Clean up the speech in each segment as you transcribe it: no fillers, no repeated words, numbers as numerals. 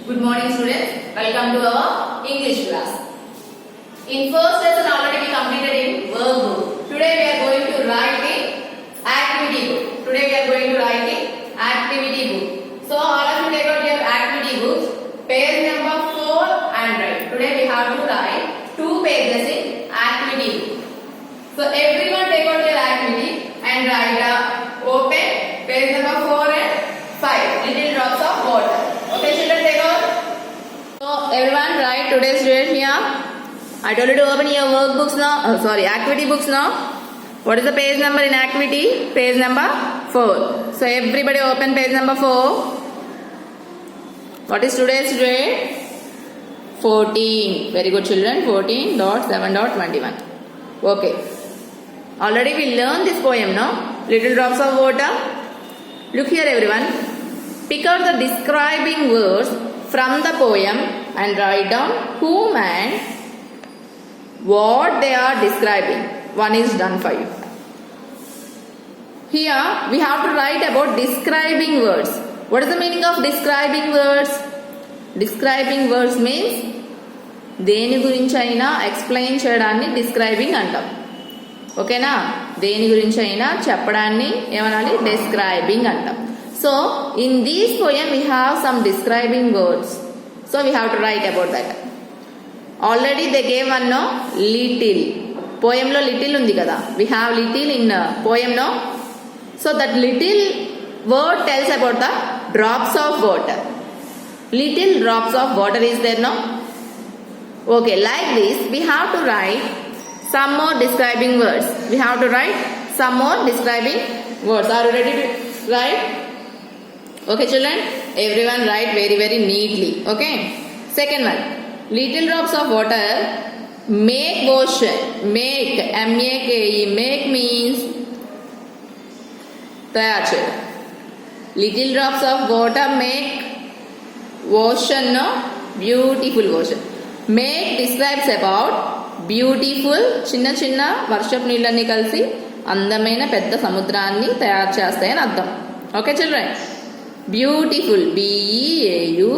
Good morning students. Welcome to our English class. In first lesson already we completed in workbook. Today we are going to write the activity book. Today we are going to write the activity book. So all of you take out your activity books. Page number 4 and write. Today we have to write 2 pages in activity book. So everyone take out your activity and write open page number 4 and 5. Little drops of water. Okay children, take out. So everyone write today's date here. I told you to open your workbooks now. Activity books now. What is the page number in activity? Page number 4. So everybody open page number 4. What is today's date? 14. Very good children. 14.7.21. Okay. Already we learned this poem, no? Little drops of water. Look here everyone. Pick out the describing words from the poem and write down whom and what they are describing. One is done for you. Here we have to write about describing words. What is the meaning of describing words? Describing words means దేని గురించి అయినా explain చేయడాన్ని describing అంటాం. ఓకేనా? దేని గురించి అయినా చెప్పడాన్ని ఏమనాలి? డిస్క్రైబింగ్ అంటాం. So in this poem we have some describing words. So we have to write about that. Already they gave one no little. Poem lo little undi kada. We have little in poem no. So that little word tells about the drops of water. Little drops of water is there no? Okay, like this we have to write some more describing words. We have to write some more describing words. Are you ready to write? Okay children, everyone write very very neatly. Okay. Second one, little drops of water make ocean. Make, M-A-K-E, make means తయారు చేయడం. Little drops of water make ocean, no? Beautiful ocean. Make describes about beautiful చిన్న చిన్న వర్షపు నీళ్ళని కలిసి అందమైన పెద్ద సముద్రాన్ని తయారు చేస్తాయని అర్థం. Okay children. Beautiful, B-E-A-U-T-I-F-U-L,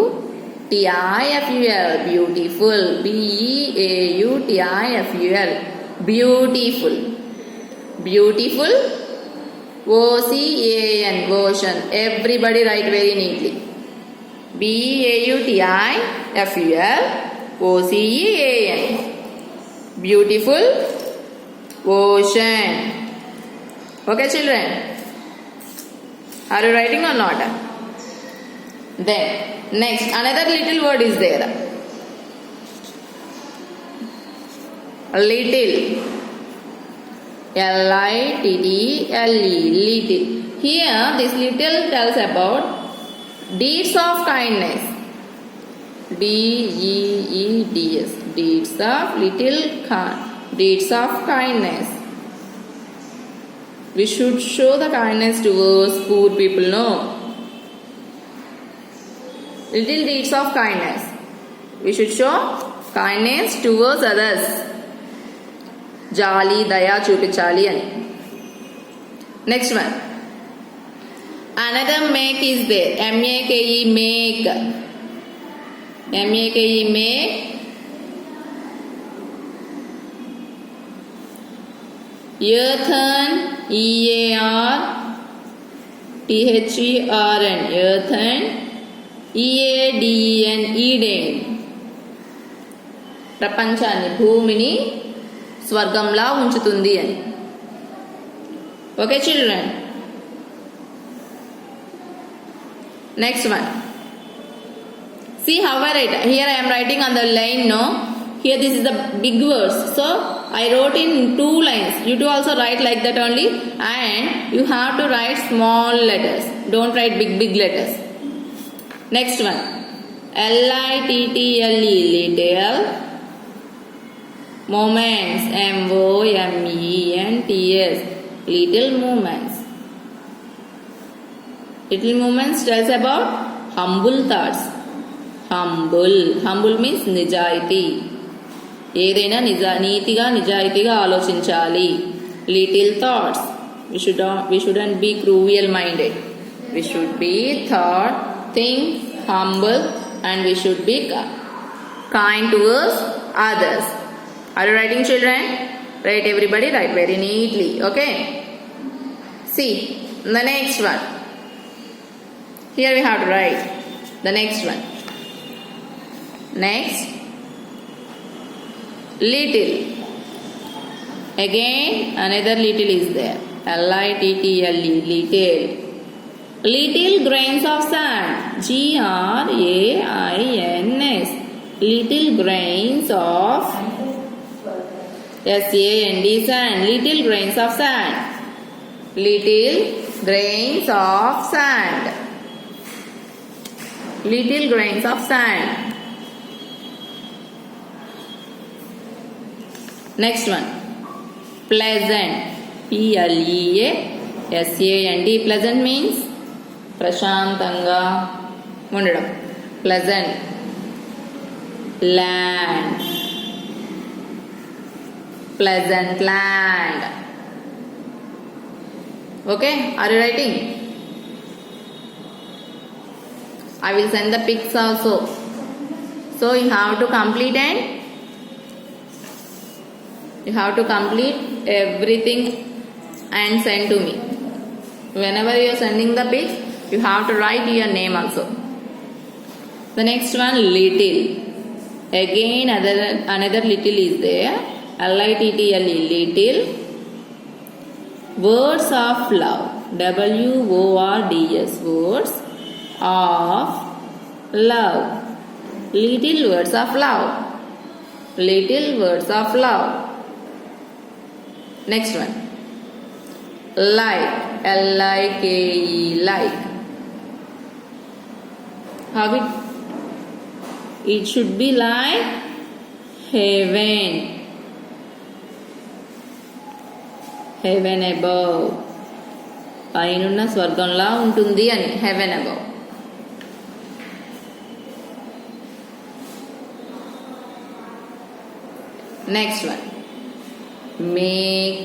beautiful, B-E-A-U-T-I-F-U-L, beautiful, beautiful, O-C-A-N, ocean. Everybody write very neatly. B-E-A-U-T-I-F-U-L, O-C-E-A-N, beautiful, ocean. Okay children, are you writing or not? Then next another little word is there. Little, L-I-T-T-L-E, little. Here this little tells about deeds of kindness. D-E-E-D-S, deeds of deeds of kindness. We should show the kindness towards poor people, no? Little deeds of kindness. We should show kindness towards others. Jali, daya, chupichali ani. Next one. Another make is there. M-A-K-E, make. M-A-K-E, make. Earthen, E-A-R-T-H-E-R-N, earthen, E-A-D-E-N, Eden. ప్రపంచాన్ని భూమిని స్వర్గంలా ఉంచుతుంది అని. Okay children. Next one. See how I write. Here I am writing on the line, no? Here this is the big words. So I wrote in 2 lines. You do also write like that only, and you have to write small letters. Don't write big letters. Next one. L-I-T-T-L-E, little. Moments, M-O-M-E-N-T-S, little moments. Little moments tells about humble thoughts. Humble means నిజాయితీ. ఏదైనా నీతిగా నిజాయితీగా ఆలోచించాలి. Little thoughts. We shouldn't be cruel minded. We should be think, humble, and we should be kind towards others. Are you writing, children? Write, everybody, write very neatly. Okay. See the next one. Here we have to write the next one. Next, little. Again another little is there. Little. Little. Little grains of sand. grains. Little grains of sand. Little grains of sand. Little grains of sand. Little grains of sand. Next one. Pleasant. Pleasant. Pleasant means ప్రశాంతంగా ఉండడం. Pleasant. Land. Pleasant land. Okay, are you writing? I will send the pics also. So you have to complete everything and send to me. Whenever you are sending the pics, you have to write your name also. The next one, little. Again another little is there. Little. Little. Words of love. words. Words of love. Little words of love. Little words of love. Next one. Like. Like. How it should be like heaven. Heaven above. పైనున్న స్వర్గంలా ఉంటుంది అని. Heaven above. Next one. Make.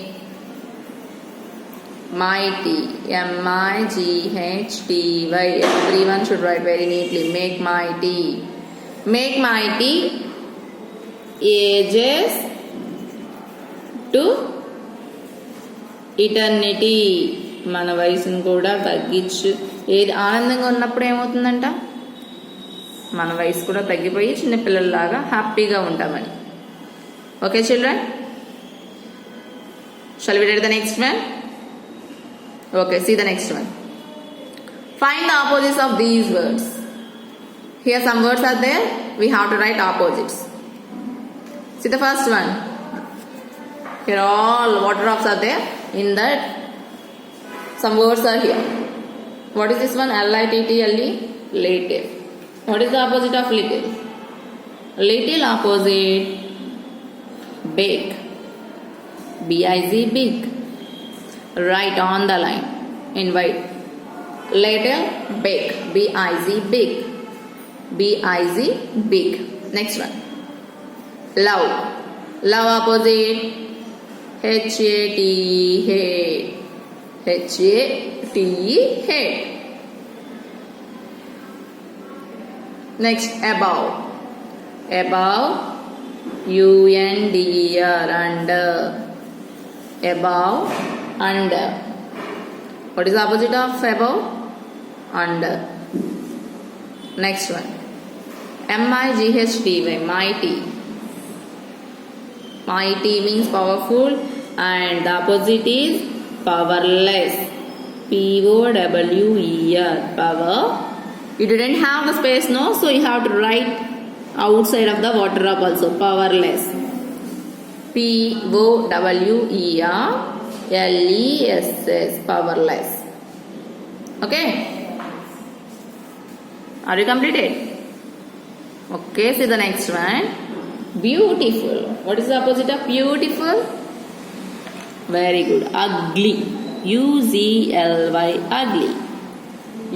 Mighty. Mighty. Everyone should write very neatly. Make mighty. Make mighty ages to eternity. మన వయసును కూడా తగ్గించు. ఏది ఆనందంగా ఉన్నప్పుడు ఏమవుతుందంట, మన వయసు కూడా తగ్గిపోయి చిన్నపిల్లల్లాగా హ్యాపీగా ఉంటామని. Okay children, shall we read the next one? Okay, see the next one. Find the opposites of these words. Here some words are there, we have to write opposites. See the first one. Here all water drops are there. In that some words are here. What is this one? Little. Little. What is the opposite of little? Little opposite big. Big. Write on the line in white. Little big. Big. Big. Next one. Love. Love opposite HAT. Hate. Next, above. UNDER. Under. What is the opposite of above? Under. Next one. MIGHTY. Mighty. Mighty means powerful, and the opposite is powerless. POWER. Power. You didn't have the space, no? So you have to write outside of the water drop also. Powerless. POWERLESS. Powerless. Okay. Are you completed? Okay, see the next one. Beautiful. What is the opposite of beautiful? Very good. Ugly. UZLY. Ugly.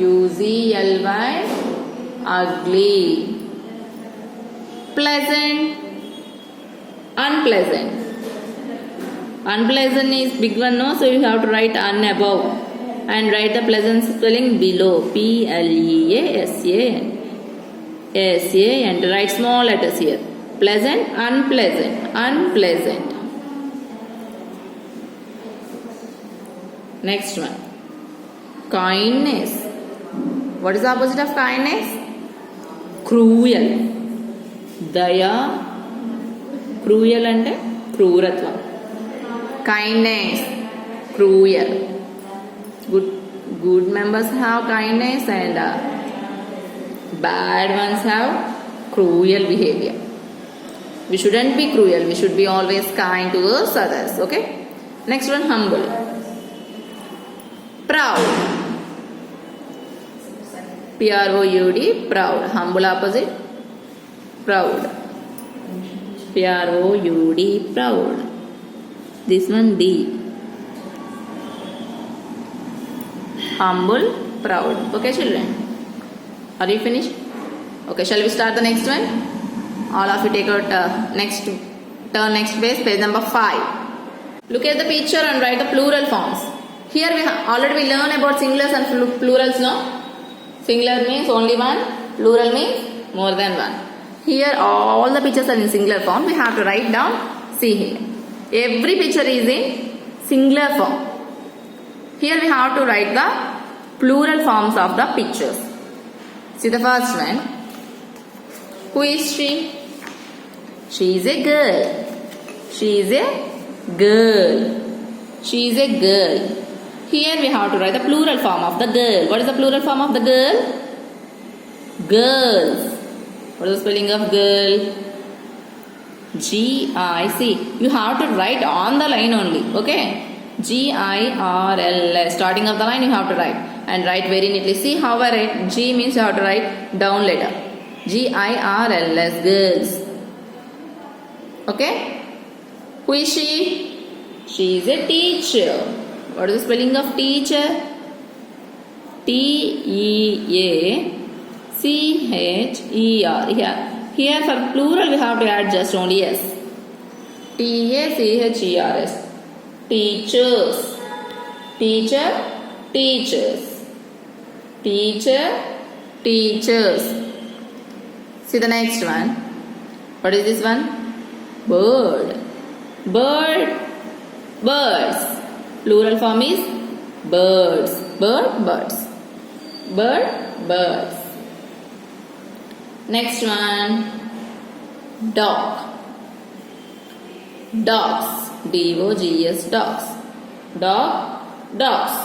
UZLY. Ugly. Pleasant. Unpleasant. Unpleasant is big one, no? So you have to write un above and write the pleasant spelling below. PLEASAN. S-A-N. Write small letters here. Pleasant, unpleasant, unpleasant. Next one. Kindness. What is the opposite of kindness? Cruel. Daya. Cruel ante క్రూరత్వం. Kindness. Cruel. Good members have kindness and bad ones have cruel behavior. We shouldn't be cruel. We should be always kind towards others. Okay. Next one, humble. Proud. P-R-O-U-D. Proud. Humble opposite. Proud. P-R-O-U-D. Proud. This one D. Humble, proud. Okay, children. Are you finished? Okay, shall we start the next one? All of you take out turn next page number 5. Look at the picture and write the plural forms. Here we already learn about singulars and plurals, no? Singular means only one, plural means more than one. Here all the pictures are in singular form. We have to write down. See here. Every picture is in singular form. Here we have to write the plural forms of the pictures. See the first one. Who is she? She is a girl. She is a girl. She is a girl. Here we have to write the plural form of the girl. What is the plural form of the girl? Girls. What is the spelling of girl? G-I-C. You have to write on the line only. Okay. G-I-R-L-S. Starting of the line you have to write. And write very neatly. See how I write. G means you have to write down letter. G-I-R-L-S. Girls. Okay. Who is she? She is a teacher. What is the spelling of teacher? T-E-A-C-H-E-R. Here for plural we have to add just only S. T-A-C-H-E-R-S. Teachers. Teacher. Teachers. Teacher. Teachers. See the next one. What is this one? Bird. Bird. Birds. Plural form is birds. Bird. Birds. Bird. Birds. Next one. Dog. Dogs. D-O-G-S. Dogs. Dog. Dogs.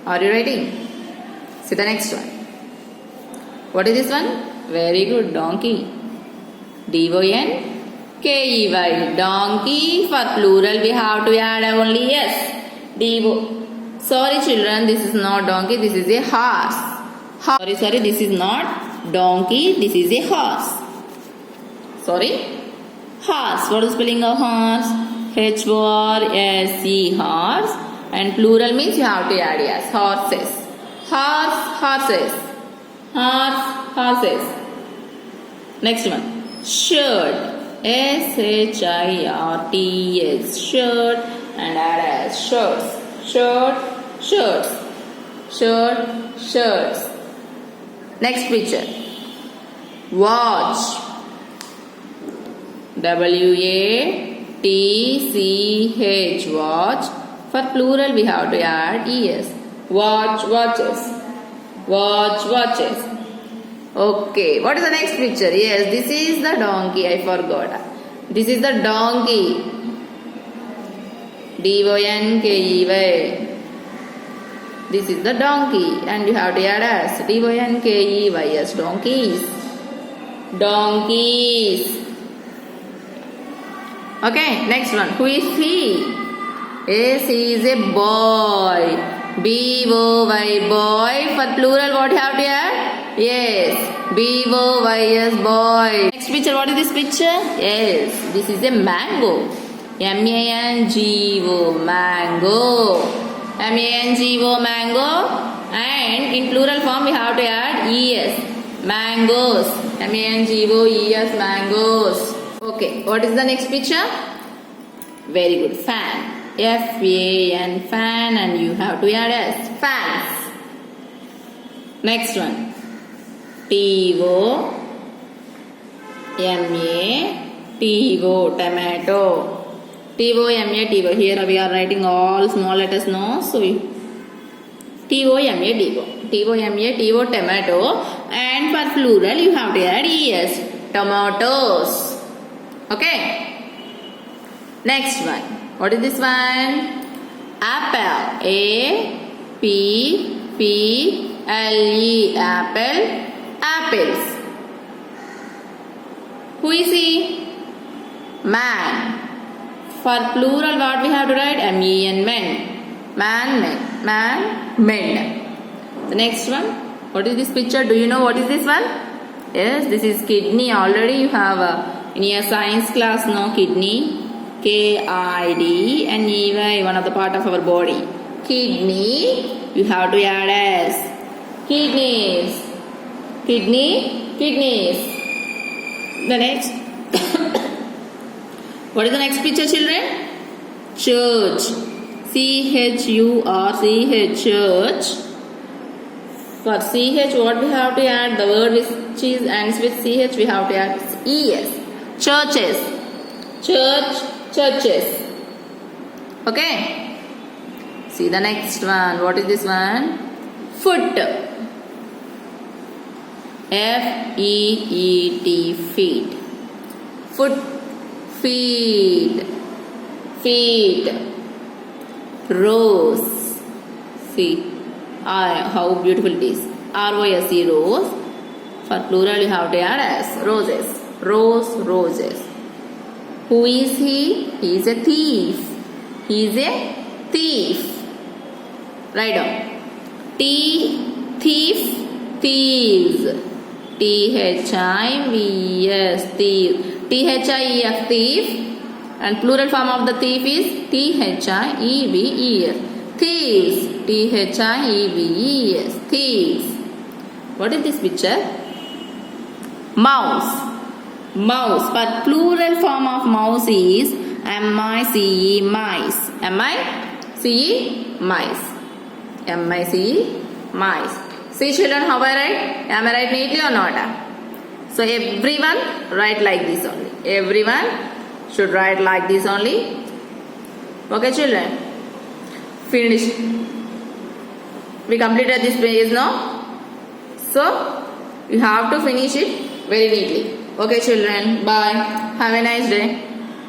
Are you writing? See the next one. What is this one? Very good. Donkey. D-O-N-K-E-Y. Donkey. For plural we have to add only S. D-O. Sorry children, this is not donkey. This is a horse. Sorry, this is not donkey. This is a horse. Sorry. Horse. What is the spelling of horse? H-O-R-S-E. Horse. And plural means you have to add S. Horses. Horse. Horses. Horse. Horses. Next one. Shirt. S-H-I-R-T-S. Shirt. And add S. Shirts. Shirt. Shirts. Shirt. Shirts. Next picture. Watch. W-A-T-C-H. Watch. For plural we have to add ES. Watch. Watches. Watch. Watches. Okay. What is the next picture? Yes, this is the donkey. I forgot. This is the donkey. D-O-N-K-E-Y. This is the donkey. And you have to add S. D-O-N-K-E-Y-S. Donkeys. Donkeys. Okay, next one. Who is he? Yes, he is a boy. B-O-Y, boy. For plural, what you have to add? Yes, B-O-Y-S, boy. Next picture, what is this picture? Yes, this is a mango. M-A-N-G-O, mango. M-A-N-G-O, mango. And in plural form, we have to add E-S. Mangoes. M-A-N-G-O-E-S, mangoes. Okay, what is the next picture? Very good. Fan. F-A-N, fan, and you have to add S. Fans. Next one. T-O-M-A-T-O, tomato. T-O-M-A-T-O. Here we are writing all small letters, no? So T-O-M-A-T-O. T-O-M-A-T-O, tomato. And for plural, you have to add E-S. Tomatoes. Okay? Next one. What is this one? Apple. A-P-P-L-E. Apple. Apples. Who is he? Man. For plural, what we have to write? M-E-N, men. Man, men. Man, men. The next one. What is this picture? Do you know what is this one? Yes, this is kidney. Already you have in your science class, no? Kidney. K-I-D-N-E-Y, one of the part of our body. Kidney, you have to add S. Kidneys. Kidneys. The next. What is the next picture, children? Church. C-H-U-R-C-H. Church. For CH, what we have to add? The word which ends with CH, we have to add ES. Churches. Churches. Okay. See the next one. What is this one? Foot. F-E-E-T. Feet. Foot. Feet. Rose. See how beautiful it is. R-O-S-E, rose. For plural, you have to add S. Roses. Roses. Who is he? He is a thief. Write down. Thief. Thieves. T-H-I-V-S. Thief. T-H-I-E-F. Thief. And plural form of the thief is T-H-I-E-V-E-S. Thieves. T-H-I-E-V-E-S. Thieves. What is this picture? Mouse. For plural form of mouse is M-I-C-E, mice. M-I-C-E, mice. M-I-C-E, mice. See children how I write? Am I right neatly or not? So everyone write like this only. Everyone should write like this only. Okay children? Finish. We completed this page now. So you have to finish it very neatly. Okay children, bye. Have a nice day.